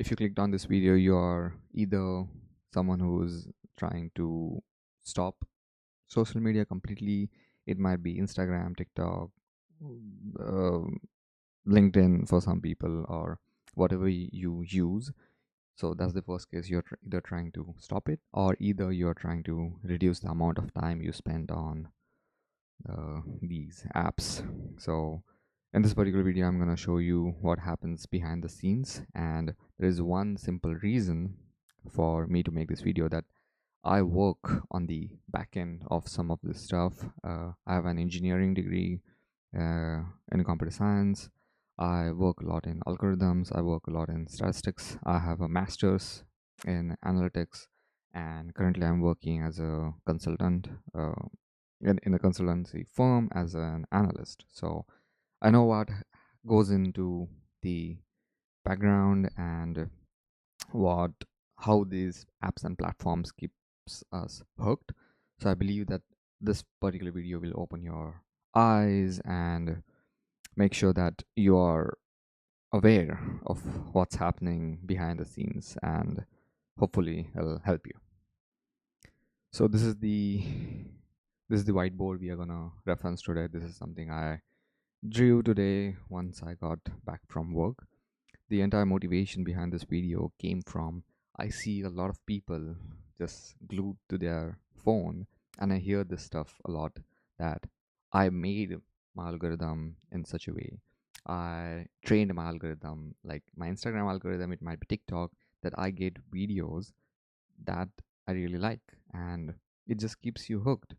If you clicked on this video, you are either someone who's trying to stop social media completely. It might be Instagram, TikTok, uh, LinkedIn for some people, or whatever you use. So that's the first case. You're either trying to stop it, or either you're trying to reduce the amount of time you spend on these apps. So in this particular video, I'm going to show you what happens behind the scenes, and there is one simple reason for me to make this video, that I work on the back end of some of this stuff. I have an engineering degree in computer science. I work a lot in algorithms. I work a lot in statistics. I have a master's in analytics, and currently I'm working as a consultant in a consultancy firm as an analyst. So I know what goes into the background and what how these apps and platforms keeps us hooked. So I believe that this particular video will open your eyes and make sure that you are aware of what's happening behind the scenes, and hopefully it'll help you. So this is the whiteboard we are gonna reference today. This is something I drew today once I got back from work. The entire motivation behind this video came from, I see a lot of people just glued to their phone, and I hear this stuff a lot, that I made my algorithm in such a way. I trained my algorithm, like my Instagram algorithm, it might be TikTok, that I get videos that I really like, and it just keeps you hooked.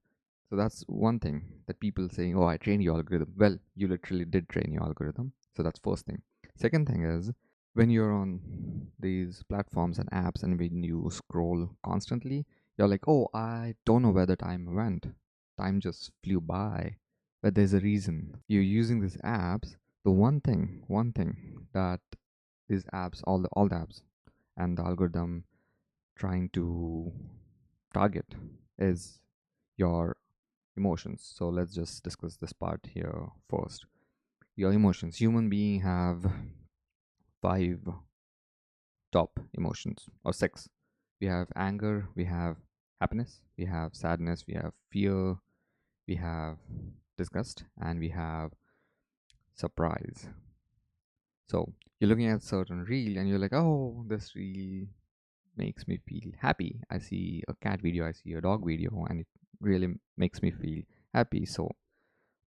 So that's one thing, that people saying, "Oh, I trained your algorithm." Well, you literally did train your algorithm. So that's first thing. Second thing is, when you're on these platforms and apps, and when you scroll constantly, you're like, "Oh, I don't know where the time went. Time just flew by." But there's a reason. You're using these apps. The one thing that these apps, all the apps and the algorithm trying to target is your emotions. So let's just discuss this part here first. Your emotions. Human being have five top emotions, or six. We have anger, we have happiness, we have sadness, we have fear, we have disgust, and we have surprise. So you're looking at certain reel and you're like, "Oh, this reel makes me feel happy. I see a cat video, I see a dog video, and it really makes me feel happy. So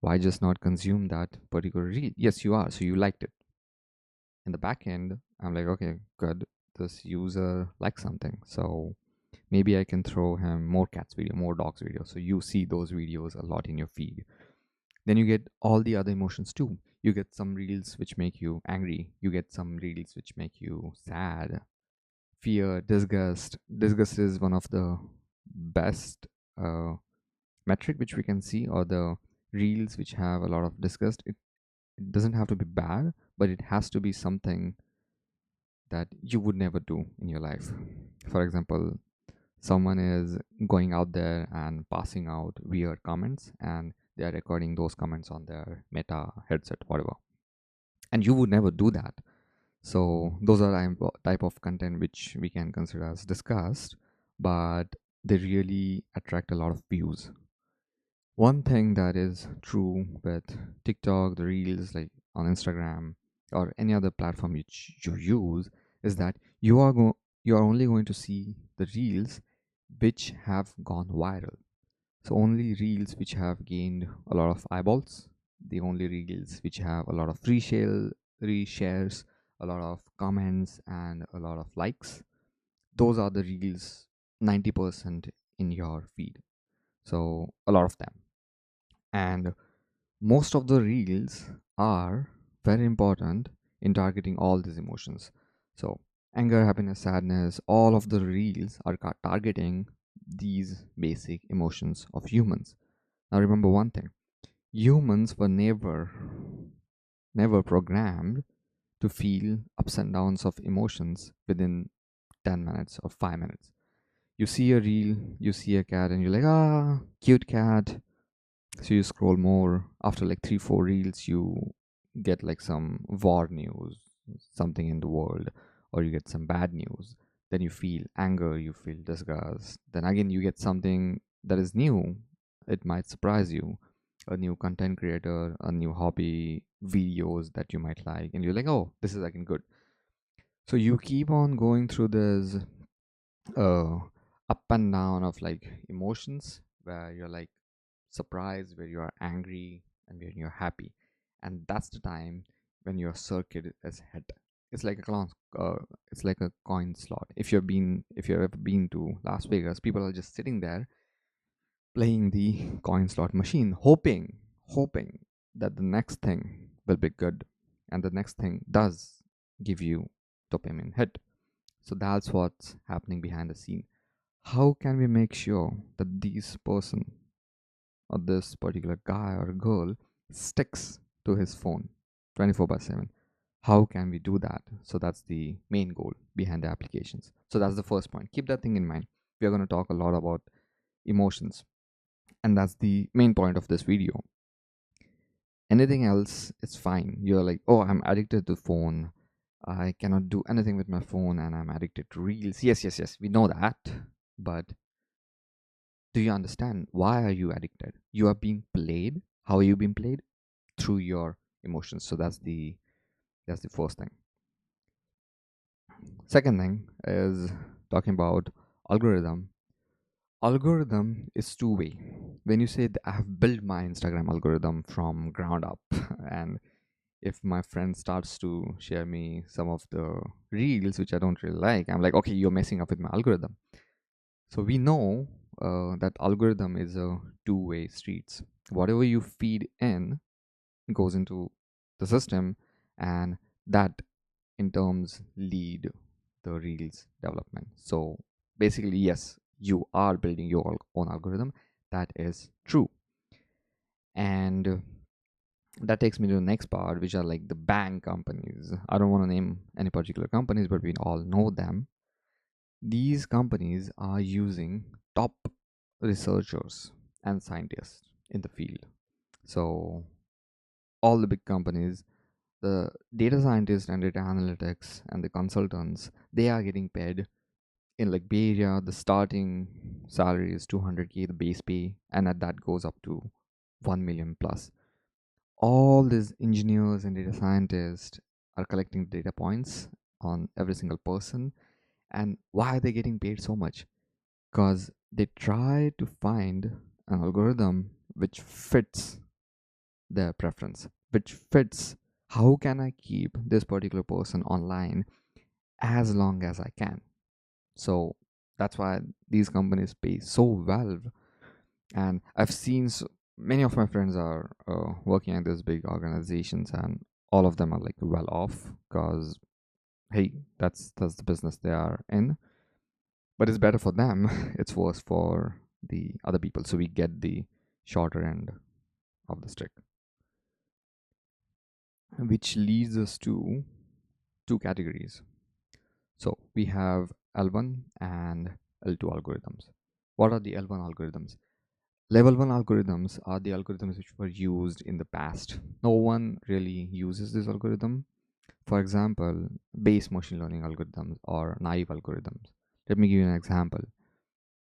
why just not consume that particular reel?" Yes, you are. So you liked it. In the back end, I'm like, okay, good. This user likes something. So maybe I can throw him more cats video, more dogs video. So you see those videos a lot in your feed. Then you get all the other emotions too. You get some reels which make you angry. You get some reels which make you sad, fear, disgust. Disgust is one of the best metric which we can see, or the reels which have a lot of disgust. It doesn't have to be bad, but it has to be something that you would never do in your life. For example, someone is going out there and passing out weird comments, and they are recording those comments on their Meta headset, whatever, and you would never do that. So those are type of content which we can consider as disgust, but they really attract a lot of views. One thing that is true with TikTok, the reels, like on Instagram or any other platform which you use, is that you are only going to see the reels which have gone viral. So only reels which have gained a lot of eyeballs, the only reels which have a lot of reshares, a lot of comments, and a lot of likes. Those are the reels 90% in your feed. So a lot of them. And most of the reels are very important in targeting all these emotions. So anger, happiness, sadness, all of the reels are targeting these basic emotions of humans. Now remember one thing, humans were never programmed to feel ups and downs of emotions within 10 minutes or 5 minutes. You see a reel, you see a cat, and you're like, "Ah, cute cat." So you scroll more. After like 3 4 reels, you get like some war news, something in the world, or you get some bad news. Then you feel anger, you feel disgust. Then again, you get something that is new. It might surprise you, a new content creator, a new hobby, videos that you might like, and you're like, oh, this is again good. So you keep on going through this uh, up and down of like emotions where you're like surprised, where you are angry, and when you're happy. And that's the time when your circuit is hit. It's like a it's like a coin slot. If you've ever been to Las Vegas, people are just sitting there playing the coin slot machine, hoping that the next thing will be good, and the next thing does give you dopamine hit. So that's what's happening behind the scene. How can we make sure that this person or this particular guy or girl sticks to his phone 24 by 7? How can we do that? So that's the main goal behind the applications. So that's the first point. Keep that thing in mind. We are going to talk a lot about emotions, and that's the main point of this video. Anything else is fine. You're like, oh, I'm addicted to phone. I cannot do anything with my phone and I'm addicted to reels. Yes, we know that. But do you understand why are you addicted? You are being played. How are you being played? Through your emotions. So that's the first thing. Second thing is talking about algorithm. Algorithm is two-way. When you say that I have built my Instagram algorithm from ground up, and if my friend starts to share me some of the reels which I don't really like, I'm like, okay, you're messing up with my algorithm. So we know that algorithm is a two-way streets. Whatever you feed in goes into the system, and that in terms lead the reels development. So basically, yes, you are building your own algorithm. That is true. And that takes me to the next part, which are like the bank companies. I don't want to name any particular companies, but we all know them. These companies are using top researchers and scientists in the field. So all the big companies, the data scientists and data analytics and the consultants, they are getting paid in like Bay Area. The starting salary is 200K, the base pay, and at that goes up to 1 million plus. All these engineers and data scientists are collecting data points on every single person. And why are they getting paid so much? Because they try to find an algorithm which fits their preference, which fits how can I keep this particular person online as long as I can. So that's why these companies pay so well. And I've seen many of my friends are working at these big organizations, and all of them are like well off because hey, that's the business they are in. But it's better for them. It's worse for the other people. So we get the shorter end of the stick, which leads us to two categories. So we have L1 and L2 algorithms. What are the L1 algorithms? Level 1 algorithms are the algorithms which were used in the past. No one really uses this algorithm. For example, base machine learning algorithms or naive algorithms. Let me give you an example.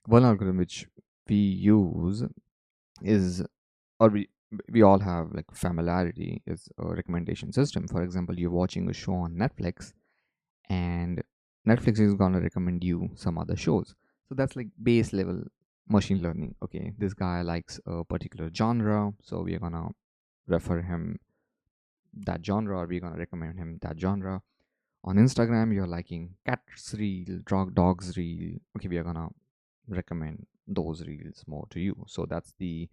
One algorithm which we use is, or we all have like familiarity, is a recommendation system. For example, you're watching a show on Netflix, and Netflix is gonna recommend you some other shows. So that's like base level machine learning. Okay, this guy likes a particular genre, so we're gonna refer him that genre, or we're gonna recommend him that genre. On Instagram, you're liking cats reel, dogs reel. Okay, we are gonna recommend those reels more to you. So that's the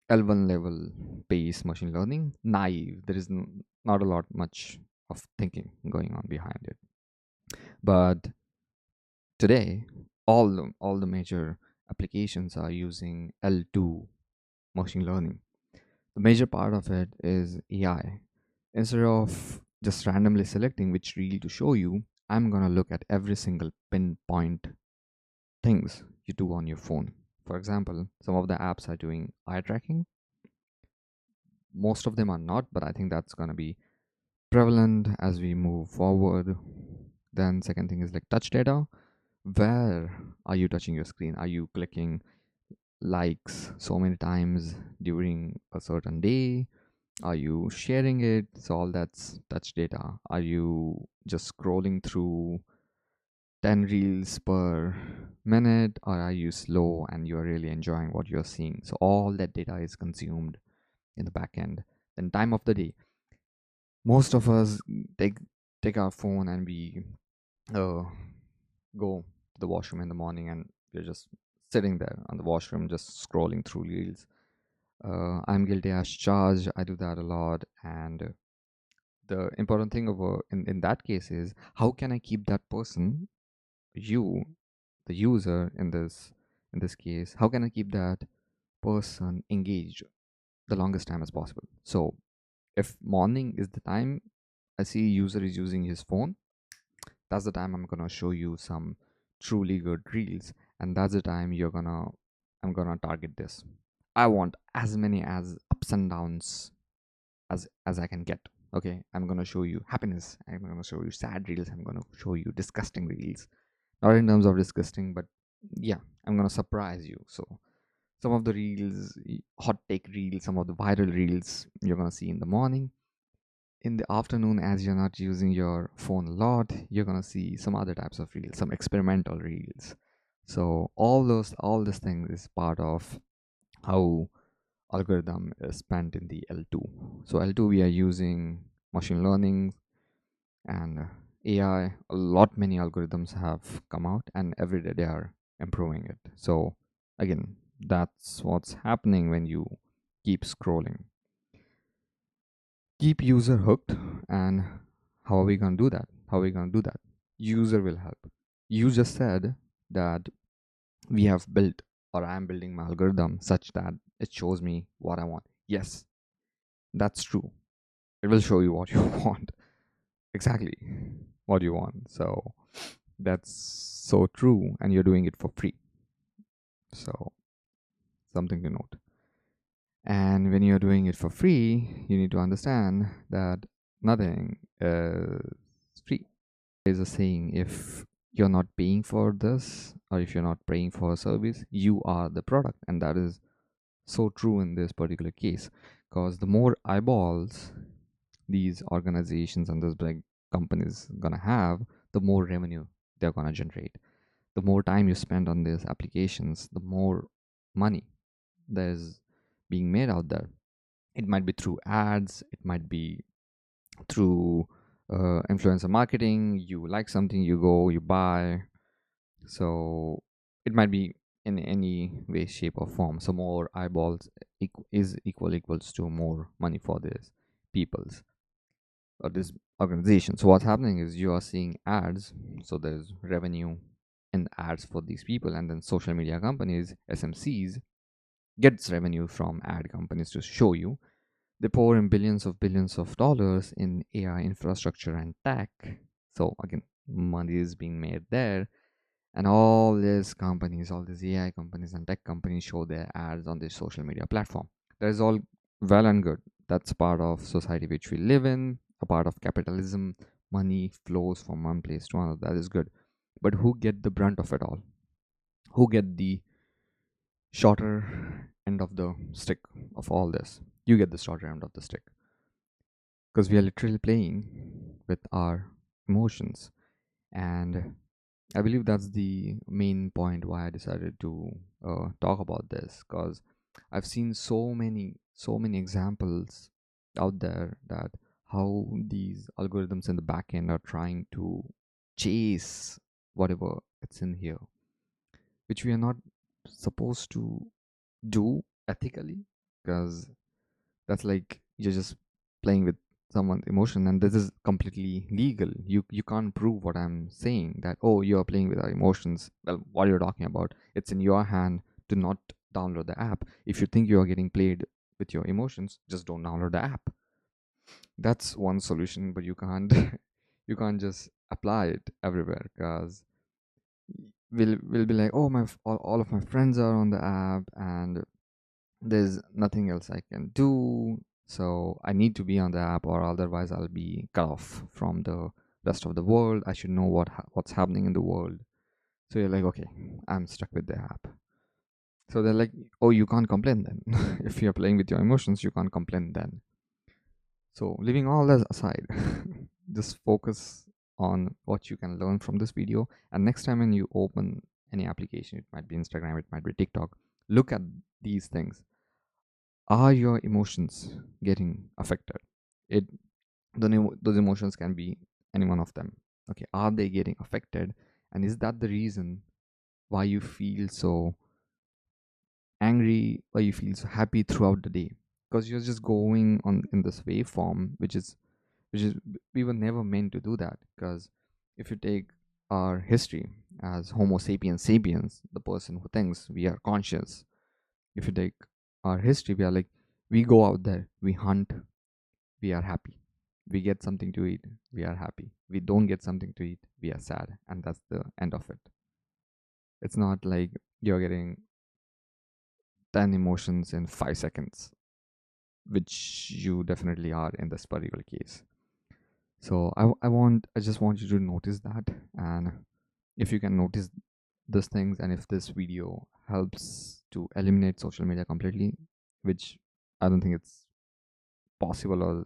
L1 level base machine learning. Naive. There is not a lot much of thinking going on behind it. But today, all the major applications are using L2 machine learning. The major part of it is AI. Instead of just randomly selecting which reel to show you, I'm gonna look at every single pinpoint things you do on your phone. For example, some of the apps are doing eye tracking. Most of them are not, but I think that's gonna be prevalent as we move forward. Then second thing is like touch data. Where are you touching your screen? Are you clicking likes so many times during a certain day? Are you sharing it? So all that's touch data. Are you just scrolling through 10 reels per minute, or are you slow and you're really enjoying what you're seeing? So all that data is consumed in the back end. Then time of the day. Most of us take take our phone and we uh, go to the washroom in the morning, and we're just sitting there on the washroom just scrolling through reels. I'm guilty as charged. I do that a lot. And the important thing in that case is, how can I keep that person, you, the user in this case, how can I keep that person engaged the longest time as possible? So if morning is the time I see user is using his phone, that's the time I'm gonna show you some truly good reels, and that's the time I'm gonna target this. I want as many as ups and downs as I can get. Okay, I'm gonna show you happiness. I'm gonna show you sad reels. I'm gonna show you disgusting reels. Not in terms of disgusting, but yeah, I'm gonna surprise you. So some of the reels, hot take reels, some of the viral reels you're gonna see in the morning. In the afternoon, as you're not using your phone a lot, you're gonna see some other types of reels, some experimental reels. So all this thing is part of how algorithm is spent in the L2. So L2 we are using machine learning and AI. A lot many algorithms have come out, and every day they are improving it. So again, that's what's happening when you keep scrolling. Keep user hooked. And how are we going to do that? How are we going to do that? User will help. You just said that we have built, or I am building my algorithm such that it shows me what I want. Yes, that's true. It will show you what you want, exactly what you want. So that's so true, and you're doing it for free. So something to note. And when you're doing it for free, you need to understand that nothing is free. There's a saying, if you're not paying for this, or if you're not paying for a service, you are the product. And that is so true in this particular case, because the more eyeballs these organizations and those big companies gonna have, the more revenue they're gonna generate. The more time you spend on these applications, the more money there's being made out there. It might be through ads, it might be through influencer marketing. You like something, you go, you buy. So it might be in any way, shape, or form. So more eyeballs is equals to more money for this people's or this organization. So what's happening is you are seeing ads, so there's revenue in ads for these people, and then social media companies, SMCs, gets revenue from ad companies to show you. They pour in billions of dollars in AI infrastructure and tech. So again, money is being made there, and all these companies, all these AI companies and tech companies show their ads on this social media platform. That is all well and good. That's part of society which we live in, a part of capitalism. Money flows from one place to another. That is good. But who get the brunt of it all? Who get the shorter end of the stick of all this? You get the shorter end of the stick, because we are literally playing with our emotions. And I believe that's the main point why I decided to talk about this, because I've seen so many examples out there that how these algorithms in the back end are trying to chase whatever it's in here, which we are not supposed to do ethically, because that's like you're just playing with someone's emotion, and this is completely legal. You can't prove what I'm saying, that oh, you're playing with our emotions. Well, what you're talking about, it's in your hand to not download the app. If you think you're getting played with your emotions, just don't download the app. That's one solution, but you can't you can't just apply it everywhere, because we'll be like, oh, all of my friends are on the app, and there's nothing else I can do. So I need to be on the app, or otherwise I'll be cut off from the rest of the world. I should know what's happening in the world. So you're like, okay, I'm stuck with the app. So they're like, oh, you can't complain then. If you're playing with your emotions, you can't complain then. So leaving all that aside, just focus on what you can learn from this video. And next time when you open any application, it might be Instagram, it might be TikTok, look at these things. Are your emotions getting affected? It those emotions can be any one of them. Okay, are they getting affected? And is that the reason why you feel so angry, why you feel so happy throughout the day? Because you're just going on in this waveform, which is we were never meant to do that. Because if you take our history as Homo sapiens sapiens, the person who thinks we are conscious, if you take our history, we are like, we go out there, we hunt, we are happy. We get something to eat, we are happy. We don't get something to eat, we are sad, and that's the end of it. It's not like you're getting 10 emotions in 5 seconds, which you definitely are in this particular case. So I just want you to notice that. And if you can notice these things, and if this video helps to eliminate social media completely, which I don't think it's possible or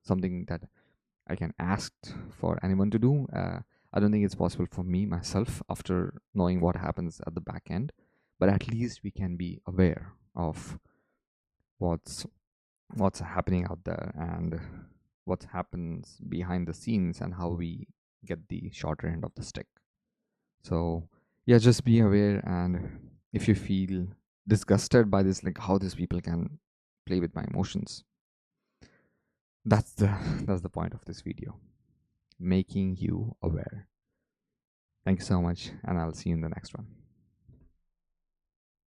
something that I can ask for anyone to do. I don't think it's possible for me myself after knowing what happens at the back end, but at least we can be aware of what's what's happening out there and what happens behind the scenes and how we get the shorter end of the stick. So yeah, just be aware. And if you feel disgusted by this, like how these people can play with my emotions, that's the that's the point of this video, making you aware. Thank you so much, and I'll see you in the next one.